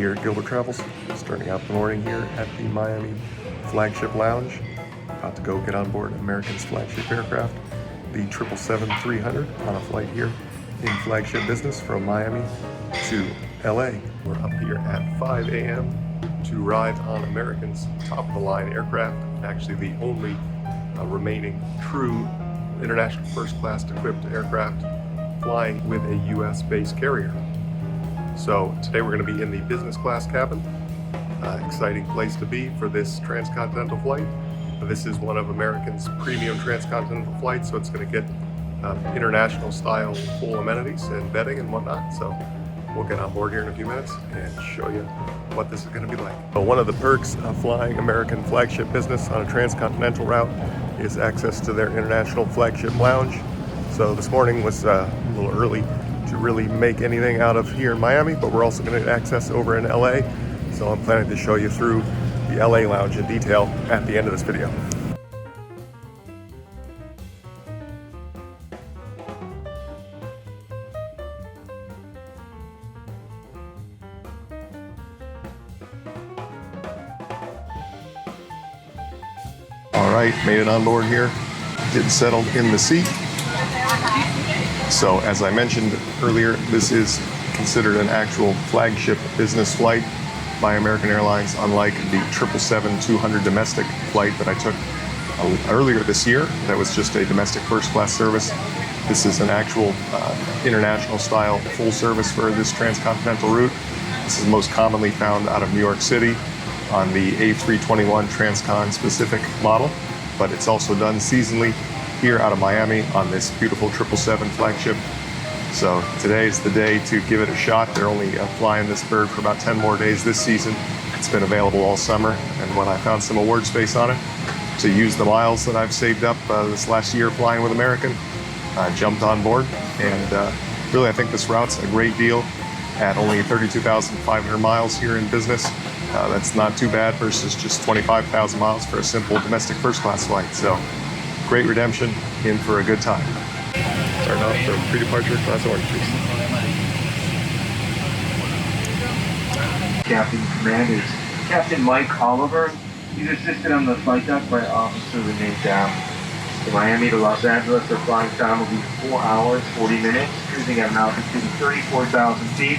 here at Gilbert Travels, starting out the morning here at the Miami Flagship Lounge. About to go get on board American's flagship aircraft, the 777-300, on a flight here in Flagship Business from Miami to LA. We're up here at 5 a.m. to ride on American's top-of-the-line aircraft, actually the only remaining true international first-class equipped aircraft flying with a U.S.-based carrier. So today we're going to be in the business class cabin. Exciting place to be for this transcontinental flight. This is one of American's premium transcontinental flights, so it's going to get international style full amenities and bedding and whatnot. So we'll get on board here in a few minutes and show you what this is going to be like. So one of the perks of flying American Flagship Business on a transcontinental route is access to their international flagship lounge. So this morning was a little early to really make anything out of here in Miami, but we're also going to get access over in LA. So I'm planning to show you through the LA lounge in detail at the end of this video. All right, made it on board here, getting settled in the seat. So as I mentioned earlier, this is considered an actual flagship business flight by American Airlines, unlike the 777-200 domestic flight that I took earlier this year. That was just a domestic first class service. This is an actual international style full service for this transcontinental route. This is most commonly found out of New York City on the A321 Transcon specific model, but it's also done seasonally here out of Miami on this beautiful 777 flagship. So today is the day to give it a shot. They're only flying this bird for about 10 more days this season. It's been available all summer, and when I found some award space on it to use the miles that I've saved up this last year flying with American, I jumped on board, and really I think this route's a great deal at only 32,500 miles here in business. That's not too bad versus just 25,000 miles for a simple domestic first class flight. So great redemption, in for a good time. Starting off from pre-departure class orange, please. Captain Command is Captain Mike Oliver. He's assisted on the flight deck by Officer Renee Down. From Miami to Los Angeles, their flying time will be 4 hours, 40 minutes, cruising at an altitude of 34,000 feet.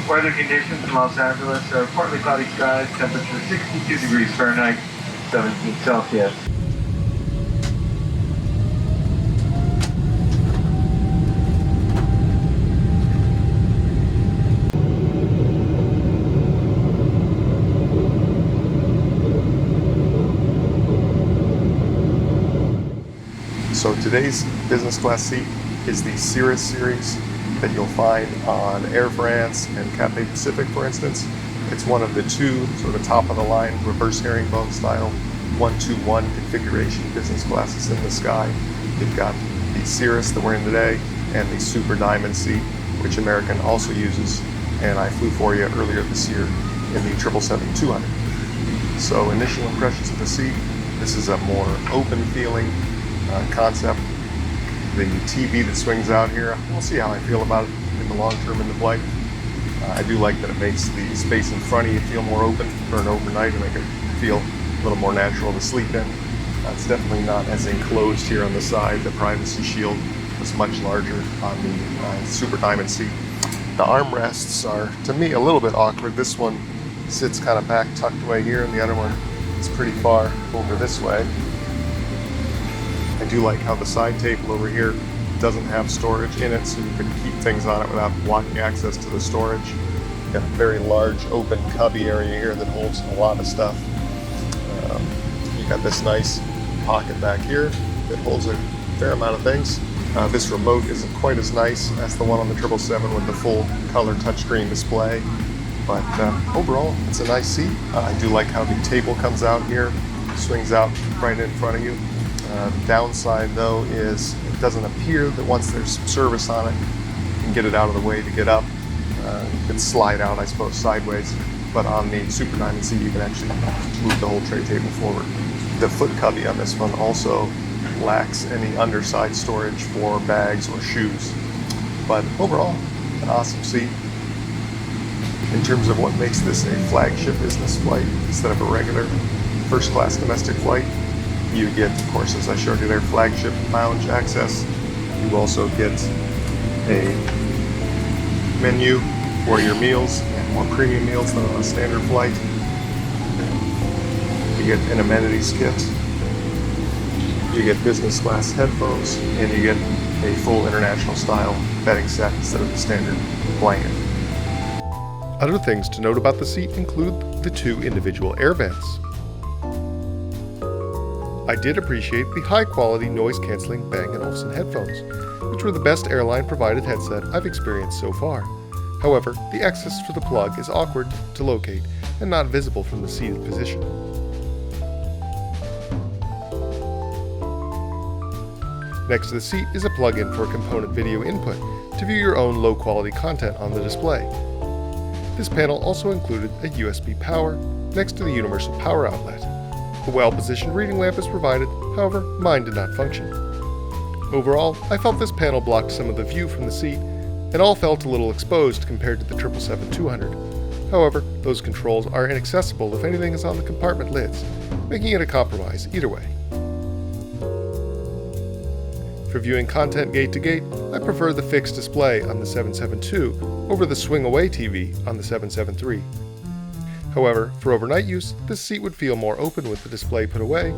Weather conditions in Los Angeles are partly cloudy skies, temperature 62 degrees Fahrenheit, 17 Celsius. So today's business class seat is the Cirrus series that you'll find on Air France and Cathay Pacific, for instance. It's one of the two sort of top-of-the-line reverse herringbone style 1-2-1 configuration business classes in the sky. You've got the Cirrus that we're in today and the Super Diamond seat, which American also uses, and I flew for you earlier this year in the 777-200. So initial impressions of the seat: this is a more open feeling concept. The TV that swings out here, we'll see how I feel about it in the long term in the flight. I do like that it makes the space in front of you feel more open for an overnight and make it feel a little more natural to sleep in. It's definitely not as enclosed here on the side. The privacy shield is much larger on the Super Diamond seat. The armrests are, to me, a little bit awkward. This one sits kind of back tucked away here, and the other one is pretty far over this way. I do like how the side table over here doesn't have storage in it, so you can keep things on it without blocking access to the storage. You've got a very large open cubby area here that holds a lot of stuff. You got this nice pocket back here that holds a fair amount of things. This remote isn't quite as nice as the one on the 777 with the full color touchscreen display, but overall it's a nice seat. I do like how the table comes out here, swings out right in front of you. The downside, though, is it doesn't appear that once there's some service on it, you can get it out of the way to get up. You can slide out, I suppose, sideways, but on the Super Diamond seat, you can actually move the whole tray table forward. The foot cubby on this one also lacks any underside storage for bags or shoes. But overall, an awesome seat. In terms of what makes this a flagship business flight instead of a regular first class domestic flight, you get, of course, as I showed you there, Flagship Lounge access. You also get a menu for your meals and more premium meals than on a standard flight. You get an amenities kit. You get business class headphones, and you get a full international style bedding set instead of the standard blanket. Other things to note about the seat include the 2 individual air vents. I did appreciate the high-quality noise-canceling Bang & Olufsen headphones, which were the best airline-provided headset I've experienced so far. However, the access for the plug is awkward to locate and not visible from the seated position. Next to the seat is a plug-in for a component video input to view your own low-quality content on the display. This panel also included a USB power next to the universal power outlet. A well-positioned reading lamp is provided, however, mine did not function. Overall, I felt this panel blocked some of the view from the seat, and all felt a little exposed compared to the 777-200. However, those controls are inaccessible if anything is on the compartment lids, making it a compromise either way. For viewing content gate to gate, I prefer the fixed display on the 772 over the swing-away TV on the 773. However, for overnight use, this seat would feel more open with the display put away,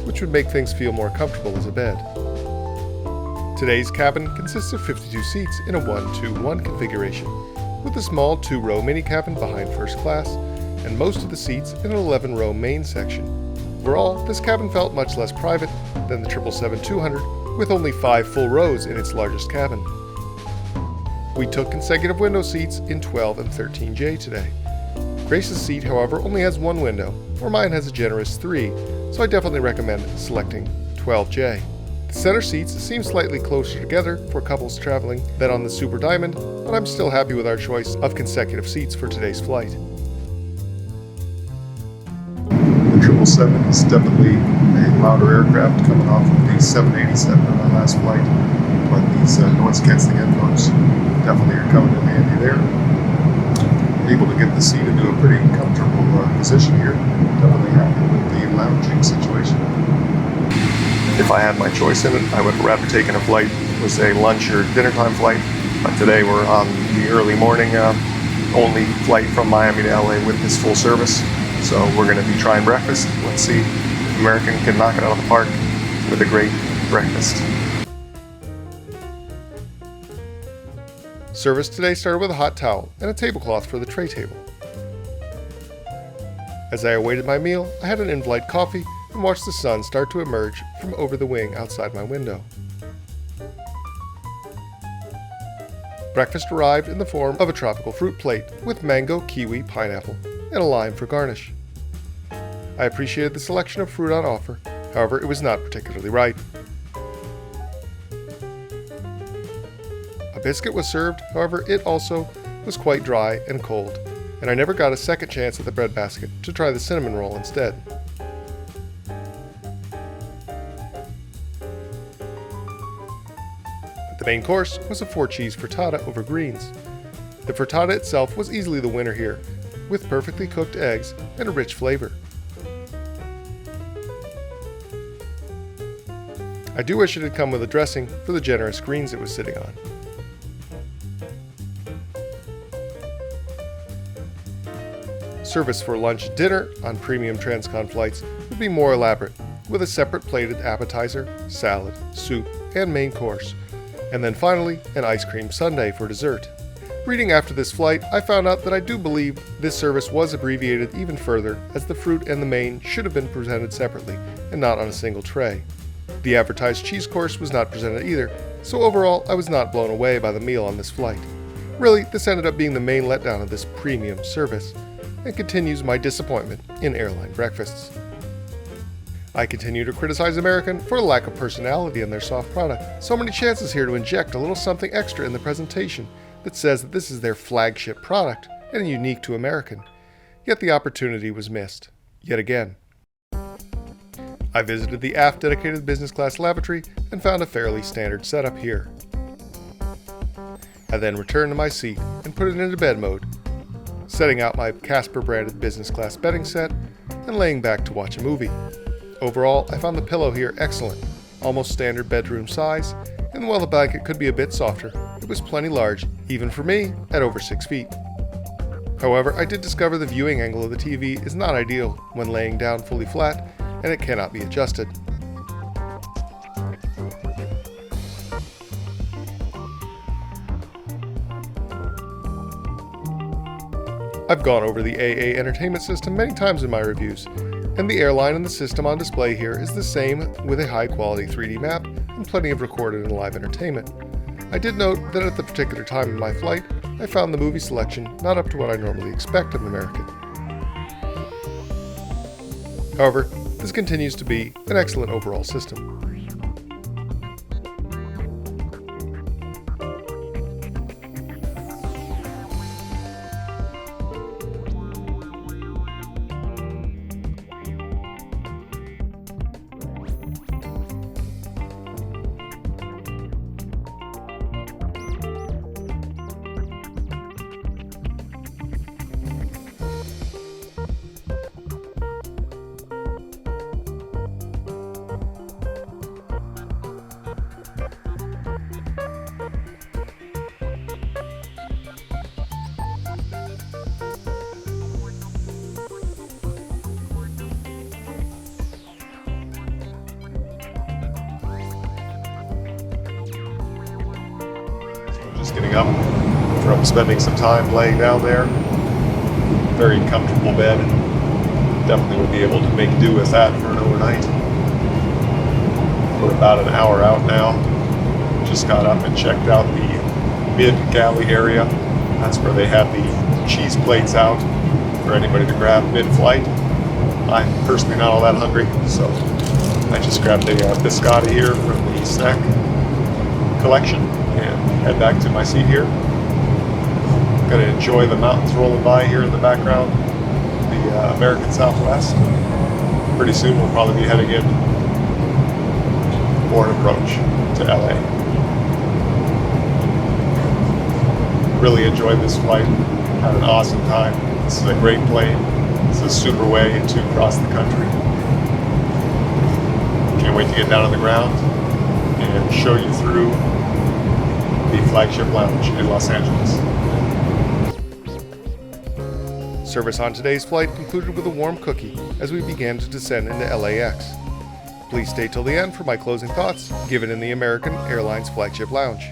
which would make things feel more comfortable as a bed. Today's cabin consists of 52 seats in a 1-2-1 configuration, with a small 2-row mini cabin behind first class, and most of the seats in an 11-row main section. Overall, this cabin felt much less private than the 777-200, with only 5 full rows in its largest cabin. We took consecutive window seats in 12 and 13J today. Grace's seat, however, only has 1 window, where mine has a generous 3, so I definitely recommend selecting 12J. The center seats seem slightly closer together for couples traveling than on the Super Diamond, but I'm still happy with our choice of consecutive seats for today's flight. The 777 is definitely a louder aircraft coming off of the 787 on our last flight, but these noise-canceling headphones definitely are coming in handy there. Able to get the seat into a pretty comfortable position here. Definitely happy with the lounging situation. If I had my choice in it, I would have rather taken a flight that was a lunch or dinner time flight, but today we're on the early morning only flight from Miami to LA with this full service. So we're going to be trying breakfast. Let's see if American can knock it out of the park with a great breakfast. Service today started with a hot towel and a tablecloth for the tray table. As I awaited my meal, I had an in-flight coffee and watched the sun start to emerge from over the wing outside my window. Breakfast arrived in the form of a tropical fruit plate with mango, kiwi, pineapple, and a lime for garnish. I appreciated the selection of fruit on offer, however, it was not particularly ripe. A biscuit was served, however, it also was quite dry and cold, and I never got a second chance at the breadbasket to try the cinnamon roll instead. The main course was a 4-cheese frittata over greens. The frittata itself was easily the winner here, with perfectly cooked eggs and a rich flavor. I do wish it had come with a dressing for the generous greens it was sitting on. Service for lunch and dinner on Premium Transcon flights would be more elaborate, with a separate plated appetizer, salad, soup, and main course, and then finally an ice cream sundae for dessert. Reading after this flight, I found out that I do believe this service was abbreviated even further, as the fruit and the main should have been presented separately and not on a single tray. The advertised cheese course was not presented either, so overall I was not blown away by the meal on this flight. Really, this ended up being the main letdown of this premium service, and continues my disappointment in airline breakfasts. I continue to criticize American for a lack of personality in their soft product. So many chances here to inject a little something extra in the presentation that says that this is their flagship product and unique to American. Yet the opportunity was missed, yet again. I visited the aft dedicated business class lavatory and found a fairly standard setup here. I then returned to my seat and put it into bed mode, setting out my Casper branded business class bedding set, and laying back to watch a movie. Overall, I found the pillow here excellent, almost standard bedroom size, and while the blanket could be a bit softer, it was plenty large, even for me, at over 6 feet. However, I did discover the viewing angle of the TV is not ideal when laying down fully flat, and it cannot be adjusted. I've gone over the AA entertainment system many times in my reviews, and the airline and the system on display here is the same with a high quality 3D map and plenty of recorded and live entertainment. I did note that at the particular time of my flight, I found the movie selection not up to what I normally expect of an American. However, this continues to be an excellent overall system. Just getting up from spending some time laying down there. Very comfortable bed. Definitely would be able to make do with that for an overnight. We're about an hour out now. Just got up and checked out the mid-galley area. That's where they have the cheese plates out for anybody to grab mid-flight. I'm personally not all that hungry, so I just grabbed a biscotti here from the snack collection and head back to my seat here. Gonna enjoy the mountains rolling by here in the background, the American Southwest. Pretty soon we'll probably be heading in for an approach to LA. Really enjoyed this flight, had an awesome time. This is a great plane. It's a super way to cross the country. Can't wait to get down on the ground and show you through the Flagship Lounge in Los Angeles. Service on today's flight concluded with a warm cookie as we began to descend into LAX. Please stay till the end for my closing thoughts given in the American Airlines Flagship Lounge.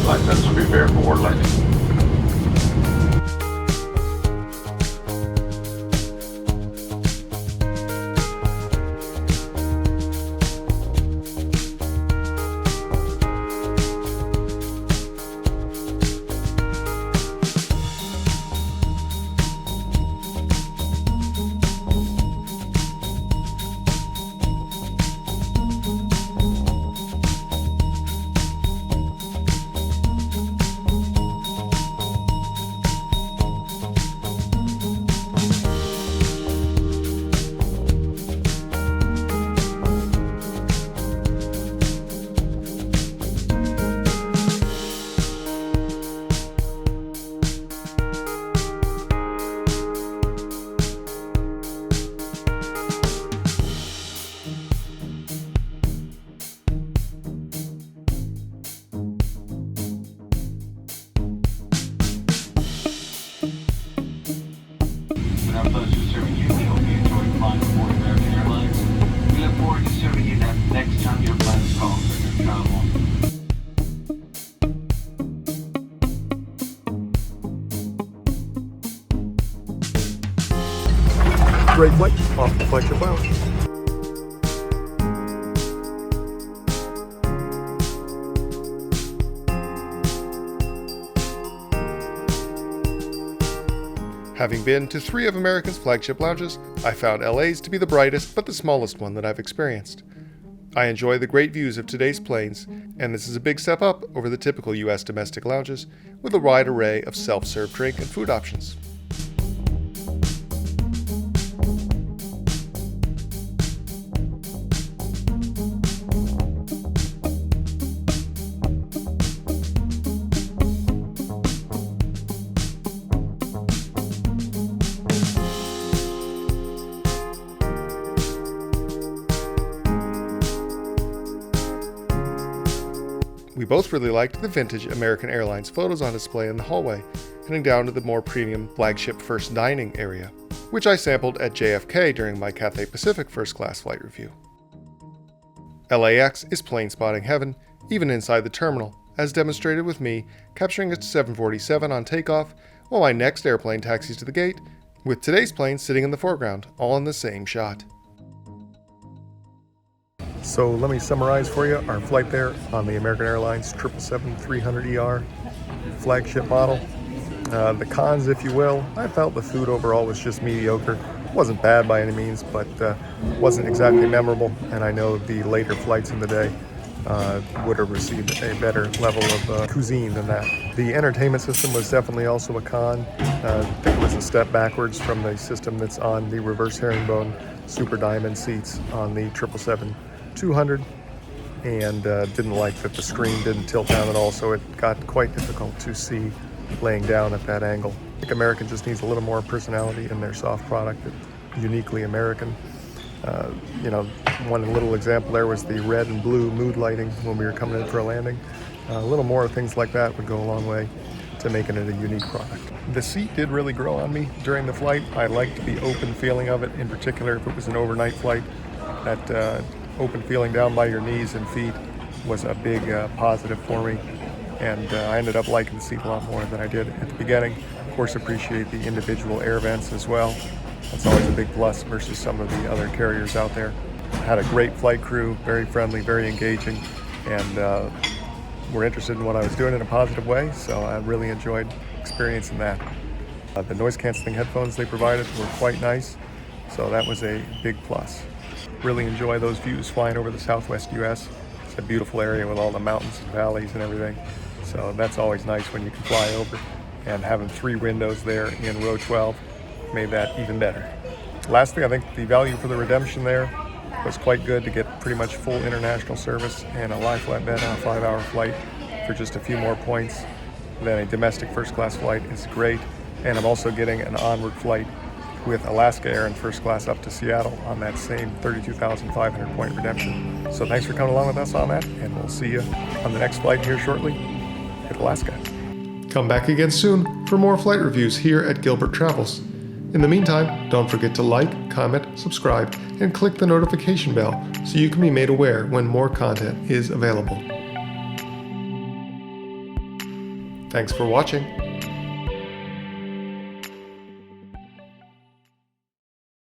Flight attendants will be prepared for board landing. flight off the Flagship Lounge. Having been to 3 of America's flagship lounges, I found LA's to be the brightest but the smallest one that I've experienced. I enjoy the great views of today's planes, and this is a big step up over the typical US domestic lounges with a wide array of self-serve drink and food options. We both really liked the vintage American Airlines photos on display in the hallway, heading down to the more premium flagship first dining area, which I sampled at JFK during my Cathay Pacific first class flight review. LAX is plane spotting heaven, even inside the terminal, as demonstrated with me capturing a 747 on takeoff, while my next airplane taxis to the gate, with today's plane sitting in the foreground, all in the same shot. So let me summarize for you our flight there on the American Airlines 777-300ER flagship model. The cons, if you will, I felt the food overall was just mediocre. It wasn't bad by any means, but wasn't exactly memorable, and I know the later flights in the day would have received a better level of cuisine than that. The entertainment system was definitely also a con. I think it was a step backwards from the system that's on the reverse herringbone Super Diamond seats on the 777-200, and didn't like that the screen didn't tilt down at all, so it got quite difficult to see laying down at that angle. I think American just needs a little more personality in their soft product, uniquely American. One little example there was the red and blue mood lighting when we were coming in for a landing. A little more things like that would go a long way to making it a unique product. The seat did really grow on me during the flight. I liked the open feeling of it, in particular if it was an overnight flight. That open feeling down by your knees and feet was a big positive for me, and I ended up liking the seat a lot more than I did at the beginning. Of course, appreciate the individual air vents as well. That's always a big plus versus some of the other carriers out there. Had a great flight crew, very friendly, very engaging, and were interested in what I was doing in a positive way, so I really enjoyed experiencing that. The noise canceling headphones they provided were quite nice, so that was a big plus. Really enjoy those views flying over the southwest US. It's a beautiful area with all the mountains and valleys and everything, so that's always nice when you can fly over, and having 3 windows there in row 12 made that even better. Lastly, I think the value for the redemption there was quite good to get pretty much full international service and a lie flat bed on a 5-hour flight for just a few more points than a domestic first class flight is great. And I'm also getting an onward flight with Alaska Air in first class up to Seattle on that same 32,500 point redemption. So thanks for coming along with us on that, and we'll see you on the next flight here shortly at Alaska. Come back again soon for more flight reviews here at Gilbert Travels. In the meantime, don't forget to like, comment, subscribe, and click the notification bell so you can be made aware when more content is available. Thanks for watching.